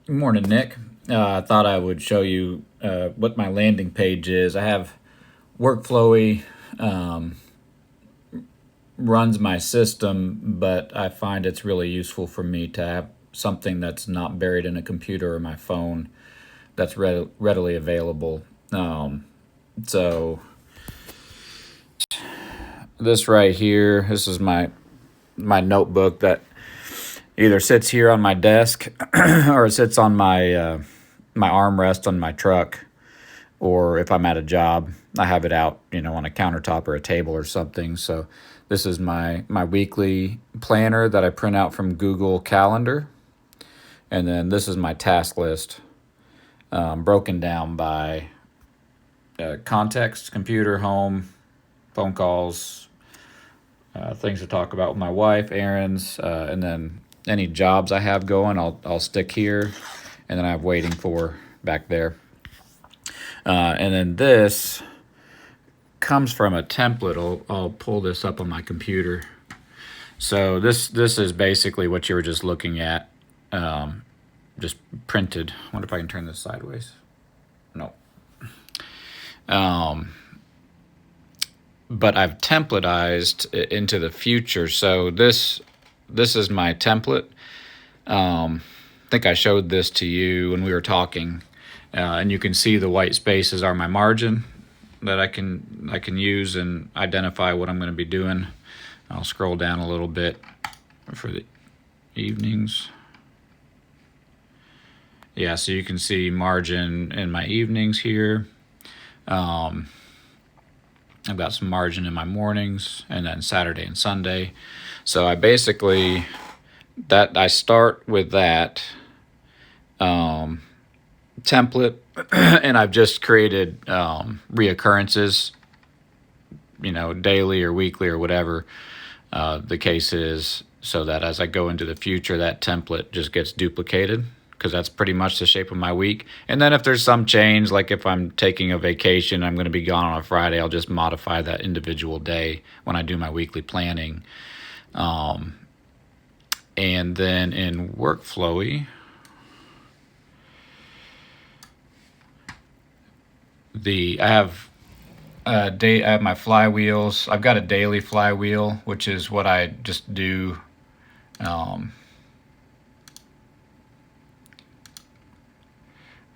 Good morning, Nick. I thought I would show you what my landing page is. I have Workflowy runs my system, but I find it's really useful for me to have something that's not buried in a computer or my phone that's readily available. So this right here, this is my notebook that either sits here on my desk or it sits on my armrest on my truck, or if I'm at a job, I have it out, on a countertop or a table or something. So this is my weekly planner that I print out from Google Calendar, and then this is my task list, broken down by context: computer, home, phone calls, things to talk about with my wife, errands, and then any jobs I have going, I'll stick here, and then I have waiting for back there. And then this comes from a template. I'll pull this up on my computer. So this is basically what you were just looking at, just printed. I wonder if I can turn this sideways. No. But I've templatized it into the future. So this is my template. I think I showed this to you when we were talking, and you can see the white spaces are my margin that I can use and identify what I'm going to be doing. I'll scroll down a little bit for the evenings. Yeah, so you can see margin in my evenings here. I've got some margin in my mornings, and then Saturday and Sunday. So I basically I start with that template, and I've just created reoccurrences, daily or weekly or whatever the case is, so that as I go into the future, that template just gets duplicated, because that's pretty much the shape of my week. And then if there's some change, like if I'm taking a vacation, I'm going to be gone on a Friday, I'll just modify that individual day when I do my weekly planning. And then in Workflowy, I have my flywheels. I've got a daily flywheel, which is what I just do.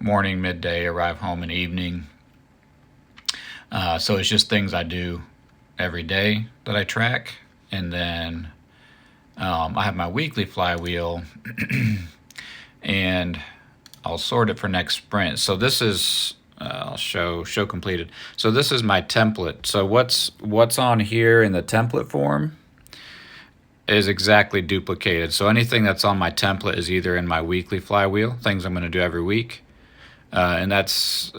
Morning, midday, arrive home, and evening. So it's just things I do every day that I track. And then I have my weekly flywheel, and I'll sort it for next sprint. So this is I'll show completed. So this is my template. So what's on here in the template form is exactly duplicated. So anything that's on my template is either in my weekly flywheel, things I'm going to do every week, and that's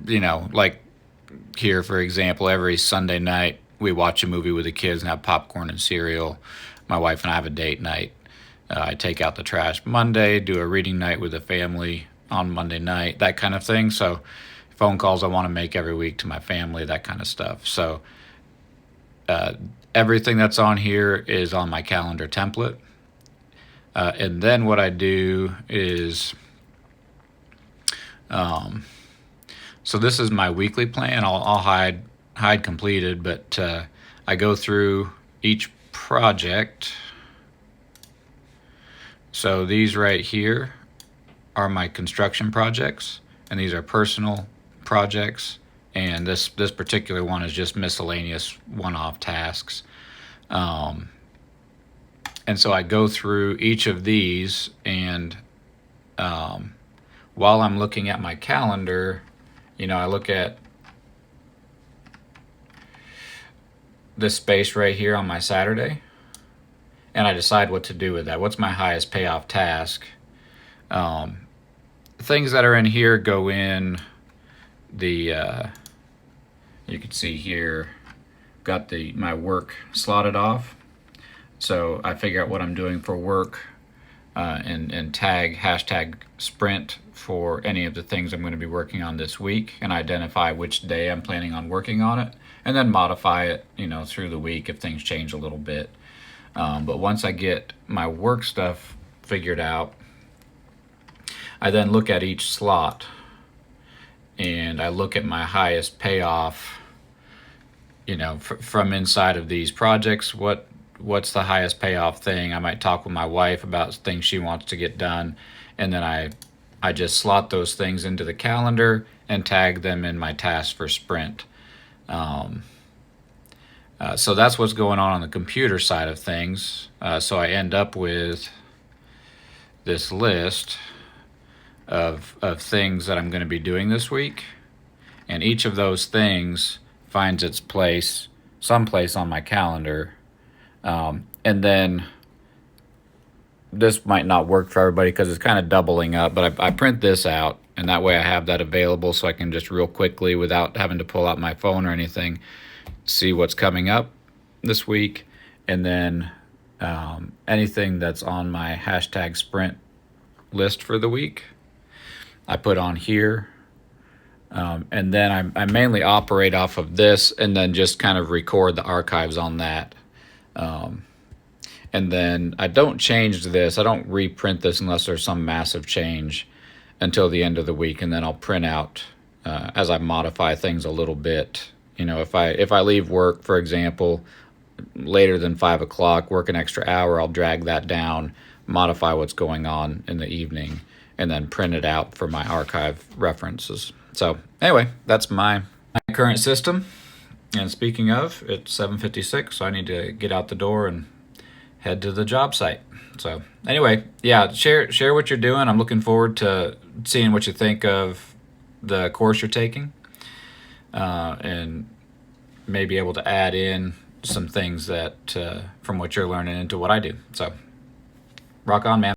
like here, for example, every Sunday night we watch a movie with the kids and have popcorn and cereal. My wife and I have a date night. I take out the trash Monday, do a reading night with the family on Monday night, that kind of thing. So phone calls I want to make every week to my family, that kind of stuff. So everything that's on here is on my calendar template. And then what I do is, so this is my weekly plan. I'll hide completed, but I go through each project. So these right here are my construction projects, and these are personal projects. And this particular one is just miscellaneous one-off tasks. And so I go through each of these, and while I'm looking at my calendar, I look at this space right here on my Saturday, and I decide what to do with that. What's my highest payoff task? Things that are in here go in the, you can see here, got my work slotted off. So I figure out what I'm doing for work, and tag hashtag sprint for any of the things I'm going to be working on this week, and identify which day I'm planning on working on it, and then modify it, through the week if things change a little bit. But once I get my work stuff figured out. I then look at each slot and I look at my highest payoff, from inside of these projects. What's the highest payoff thing? I might talk with my wife about things she wants to get done, and then I just slot those things into the calendar and tag them in my task for sprint. So that's what's going on the computer side of things. So I end up with this list of things that I'm going to be doing this week, and each of those things finds its place someplace on my calendar. And then this might not work for everybody because it's kind of doubling up, but I print this out, and that way I have that available so I can just real quickly, without having to pull out my phone or anything, see what's coming up this week. And then anything that's on my hashtag sprint list for the week, I put on here. And then I mainly operate off of this, and then just kind of record the archives on that. And then I don't change this. I don't reprint this unless there's some massive change until the end of the week, and then I'll print out as I modify things a little bit. If I leave work, for example, later than 5 o'clock, work an extra hour, I'll drag that down, modify what's going on in the evening, and then print it out for my archive references. So anyway, that's my current system. And speaking of, it's 7:56, so I need to get out the door and head to the job site. So anyway, yeah, share what you're doing. I'm looking forward to seeing what you think of the course you're taking, and maybe able to add in some things that from what you're learning into what I do. So rock on, man.